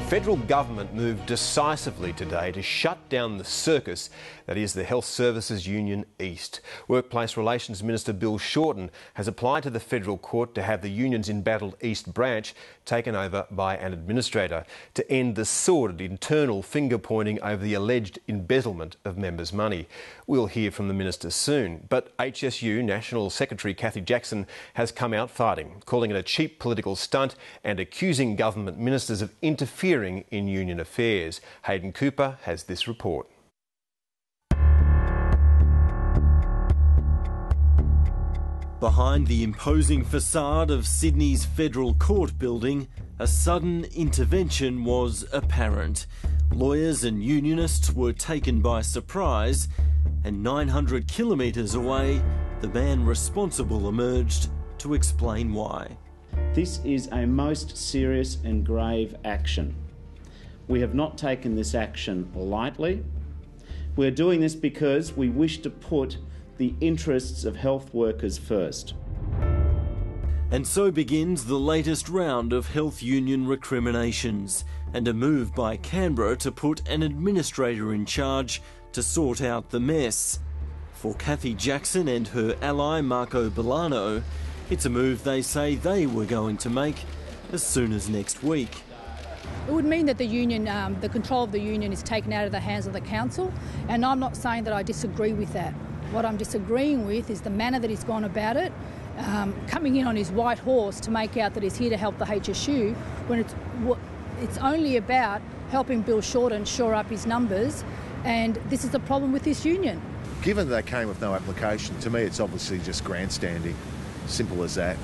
federal government moved decisively today to shut down the circus that is the Health Services Union East. Workplace Relations Minister Bill Shorten has applied to the federal court to have the union's embattled East branch taken over by an administrator to end the sordid internal finger-pointing over the alleged embezzlement of members' money. We'll hear from the minister soon, but HSU National Secretary Cathy Jackson has come out fighting, calling it a cheap political stunt and accusing government ministers of interfering in union affairs. Hayden Cooper has this report. Behind the imposing facade of Sydney's Federal Court building, a sudden intervention was apparent. Lawyers and unionists were taken by surprise, and 900 kilometres away, the man responsible emerged to explain why. This is a most serious and grave action. We have not taken this action lightly. We're doing this because we wish to put the interests of health workers first. And so begins the latest round of health union recriminations and a move by Canberra to put an administrator in charge to sort out the mess. For Cathy Jackson and her ally Marco Bolano, it's a move they say they were going to make as soon as next week. It would mean that the union, the control of the union is taken out of the hands of the council, and I'm not saying that I disagree with that. What I'm disagreeing with is the manner that he's gone about it, coming in on his white horse to make out that he's here to help the HSU when it's only about helping Bill Shorten shore up his numbers, and this is the problem with this union. Given they came with no application, to me it's obviously just grandstanding. Simple as that.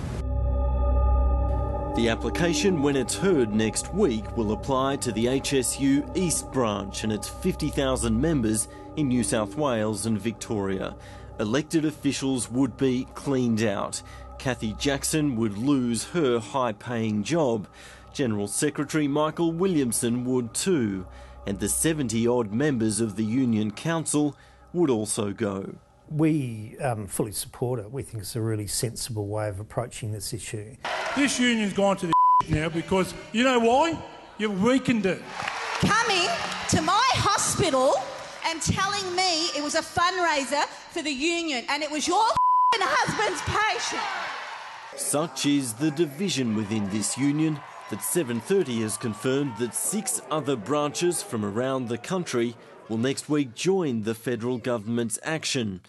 The application, when it's heard next week, will apply to the HSU East branch and its 50,000 members in New South Wales and Victoria. Elected officials would be cleaned out. Cathy Jackson would lose her high-paying job. General Secretary Michael Williamson would too. And the 70-odd members of the Union Council would also go. We fully support it. We think it's a really sensible way of approaching this issue. This union's gone to the now because, you know why? You've weakened it. Coming to my hospital and telling me it was a fundraiser for the union and it was your husband's patient. Such is the division within this union that 7:30 has confirmed that 6 other branches from around the country will next week join the federal government's action.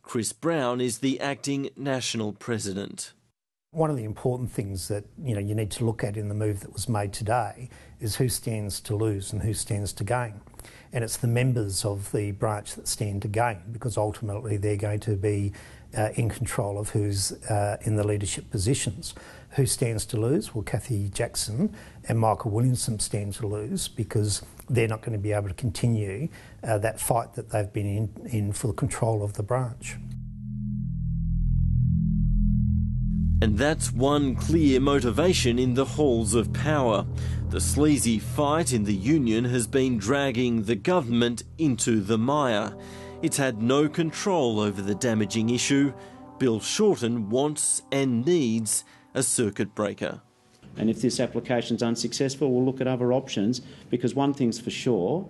Chris Brown is the acting national president. One of the important things that you need to look at in the move that was made today is who stands to lose and who stands to gain. And it's the members of the branch that stand to gain, because ultimately they're going to be in control of who's in the leadership positions. Who stands to lose? Well, Cathy Jackson and Michael Williamson stand to lose because they're not going to be able to continue that fight that they've been in for the control of the branch. And that's one clear motivation in the halls of power. The sleazy fight in the union has been dragging the government into the mire. It's had no control over the damaging issue. Bill Shorten wants and needs a circuit breaker. And if this application's unsuccessful, we'll look at other options, because one thing's for sure,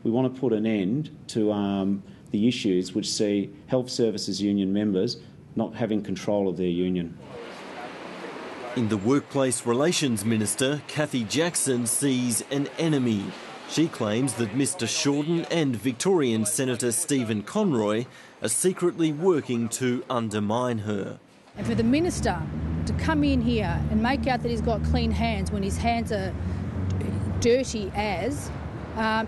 we want to put an end to the issues which see health services union members not having control of their union. In the Workplace Relations Minister, Cathy Jackson sees an enemy. She claims that Mr Shorten and Victorian Senator Stephen Conroy are secretly working to undermine her. And for the minister to come in here and make out that he's got clean hands when his hands are dirty as,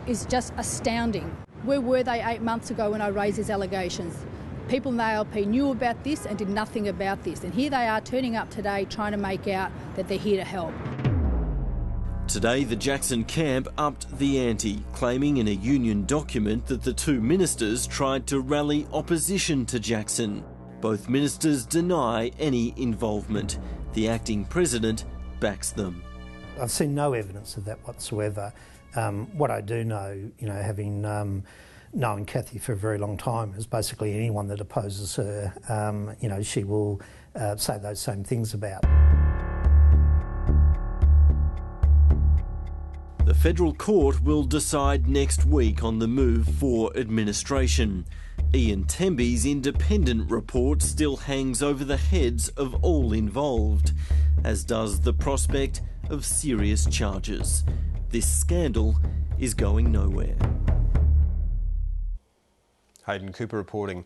is just astounding. Where were they 8 months ago when I raised these allegations? People in the ALP knew about this and did nothing about this. And here they are turning up today trying to make out that they're here to help. Today, the Jackson camp upped the ante, claiming in a union document that the two ministers tried to rally opposition to Jackson. Both ministers deny any involvement. The acting president backs them. I've seen no evidence of that whatsoever. What I do know, having known Cathy for a very long time, is basically anyone that opposes her, she will say those same things about. The federal court will decide next week on the move for administration. Ian Temby's independent report still hangs over the heads of all involved, as does the prospect of serious charges. This scandal is going nowhere. Hayden Cooper reporting.